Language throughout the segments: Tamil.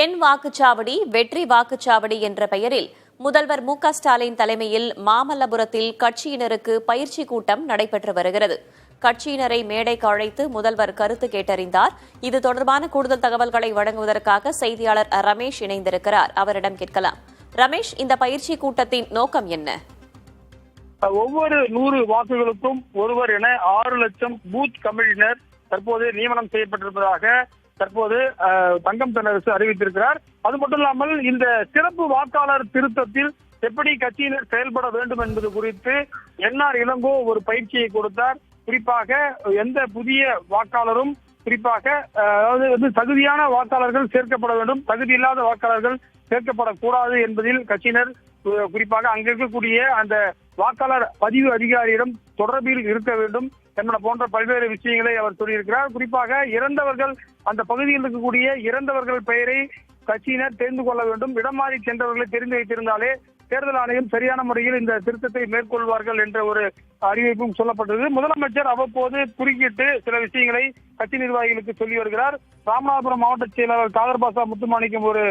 என் வாக்குச்சாவடி வெற்றி வாக்குச்சாவடி என்ற பெயரில் முதல்வர் மு.க.ஸ்டாலின் தலைமையில் மாமல்லபுரத்தில் கட்சியினருக்கு பயிற்சி கூட்டம் நடைபெற்று வருகிறது. கட்சியினரை மேடைக்கு அழைத்து முதல்வர் கருத்து கேட்டறிந்தார். இது தொடர்பான கூடுதல் தகவல்களை வழங்குவதற்காக செய்தியாளர் ரமேஷ் இணைந்திருக்கிறார். அவரிடம் கேட்கலாம். ரமேஷ், இந்த பயிற்சி கூட்டத்தின் நோக்கம் என்ன? ஒவ்வொரு 100 வாக்குகளுக்கும் ஒருவர் என 6 லட்சம் பூத் கமிட்டியினர் தற்போது நியமனம் செய்யப்பட்டிருப்பதாக தற்போது தங்கம் தென்னரசு அறிவித்திருக்கிறார். அது மட்டும் இல்லாமல் இந்த சிறப்பு வாக்காளர் திருத்தத்தில் எப்படி கட்சியினர் செயல்பட வேண்டும் என்பது குறித்து என்ஆர் இளங்கோ ஒரு பயிற்சியை கொடுத்தார். குறிப்பாக எந்த புதிய வாக்காளரும் குறிப்பாக அதாவது தகுதியான வாக்காளர்கள் சேர்க்கப்பட வேண்டும், தகுதி இல்லாத வாக்காளர்கள் சேர்க்கப்படக்கூடாது என்பதில் கட்சியினர் குறிப்பாக அங்க இருக்கக்கூடிய அந்த வாக்காளர் பதிவு அதிகாரியிடம் தொடர்பில் இருக்க வேண்டும் என்பன போன்ற பல்வேறு விஷயங்களை அவர் சொல்லியிருக்கிறார். குறிப்பாக இறந்தவர்கள் அந்த பகுதியில் இருக்கக்கூடிய இறந்தவர்கள் பெயரை கட்சியினர் தெரிந்து கொள்ள வேண்டும். இடம் மாறி சென்றவர்களை தெரிந்து வைத்திருந்தாலே தேர்தல் ஆணையம் சரியான முறையில் இந்த திருத்தத்தை மேற்கொள்வார்கள் என்ற ஒரு அறிவிப்பும் சொல்லப்பட்டது. முதலமைச்சர் அவ்வப்போது குறுக்கிட்டு சில விஷயங்களை கட்சி நிர்வாகிகளுக்கு சொல்லி வருகிறார். ராமநாதபுரம் மாவட்ட செயலாளர் காதர்பாசா முத்துமாணிக்கம் ஒரு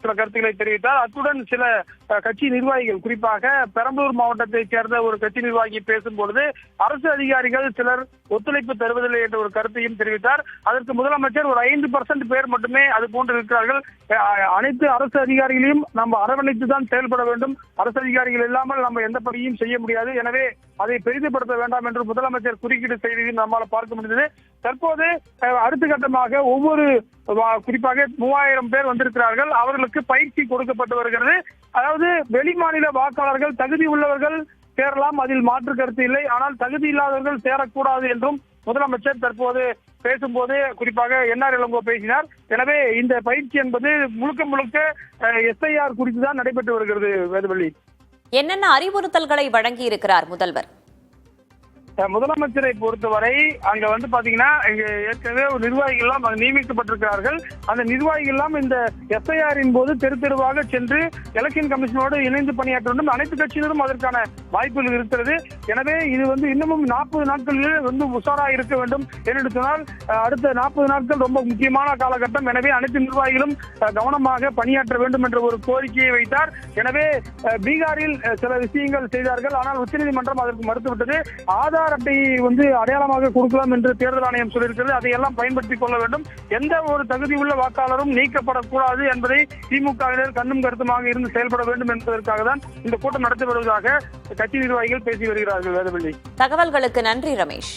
சில கருத்துக்களை தெரிவித்தார். அத்துடன் சில கட்சி நிர்வாகிகள் குறிப்பாக பெரம்பலூர் மாவட்டத்தைச் சேர்ந்த ஒரு கட்சி நிர்வாகி பேசும்பொழுது அரசு அதிகாரிகள் சிலர் ஒத்துழைப்பு தருவதில்லை என்ற ஒரு கருத்தையும் தெரிவித்தார். அதற்கு முதலமைச்சர் ஒரு 5% பேர் மட்டுமே அது போன்று இருக்கிறார்கள், அனைத்து அரசு அதிகாரிகளையும் நம்ம அரவணைத்து தான் செயல்பட வேண்டும், அரசு அதிகாரிகள் இல்லாமல் நம்ம எந்த பணியும் செய்ய முடியாது, எனவே அதை பெரிதுபடுத்த வேண்டாம் என்று முதலமைச்சர் குறுக்கீடு செய்ததையும் நம்மால் பார்க்க முடிந்தது. தற்போது அடுத்த கட்டமாக ஒவ்வொரு குறிப்பாக 3000 பேர் வந்திருக்கிறார்கள், அவர்களுக்கு பயிற்சி கொடுக்கப்பட்டு வருகிறது. அதாவது வெளிமாநில வாக்காளர்கள் தகுதி உள்ளவர்கள் சேரலாம், அதில் மாற்று கருத்து இல்லை, ஆனால் தகுதி இல்லாதவர்கள் சேரக்கூடாது என்றும் முதலமைச்சர் தற்போது பேசும்போது குறிப்பாக என்ஆர் இளங்கோ பேசினார். எனவே இந்த பயிற்சி என்பது முழுக்க எஸ்ஐஆர் குறித்துதான் நடைபெற்று வருகிறது. வேதவள்ளி, என்னென்ன அறிவுறுத்தல்களை வழங்கி இருக்கிறார் முதல்வர்? முதலமைச்சரை பொறுத்தவரை அங்க பாத்தீங்கன்னா ஏற்கனவே ஒரு நிர்வாகிகள் எல்லாம் நியமிக்கப்பட்டிருக்கிறார்கள். அந்த நிர்வாகிகள் எல்லாம் இந்த எஸ்ஐஆரின் போது தெரு தெருவாக சென்று எலெக்ஷன் கமிஷனோடு இணைந்து பணியாற்ற வேண்டும். அனைத்து கட்சியினரும் அதற்கான வாய்ப்புகள் இருக்கிறது. எனவே இது இன்னமும் 40 நாட்களில் உஷாரா இருக்க வேண்டும் என்று சொன்னால் அடுத்த 40 நாட்கள் ரொம்ப முக்கியமான காலகட்டம். எனவே அனைத்து நிர்வாகிகளும் கவனமாக பணியாற்ற வேண்டும் என்ற ஒரு கோரிக்கையை வைத்தார். எனவே பீகாரில் சில விஷயங்கள் செய்தார்கள், ஆனால் உச்சநீதிமன்றம் அதற்கு மறுத்துவிட்டது. ஆதார் அட்டையை அடையாளமாக கொடுக்கலாம் என்று தேர்தல் ஆணையம் சொல்லியிருக்கிறது. அதையெல்லாம் பயன்படுத்திக் கொள்ள வேண்டும். எந்த ஒரு தகுதி உள்ள வாக்காளரும் நீக்கப்படக்கூடாது என்பதை திமுகவினர் கண்ணும் கருத்துமாக இருந்து செயல்பட வேண்டும் என்பதற்காக தான் இந்த கூட்டம் நடத்தி வருவதாக கட்சி நிர்வாகிகள் பேசி வருகிறார்கள். வேதவள்ளி, தகவல்களுக்கு நன்றி ரமேஷ்.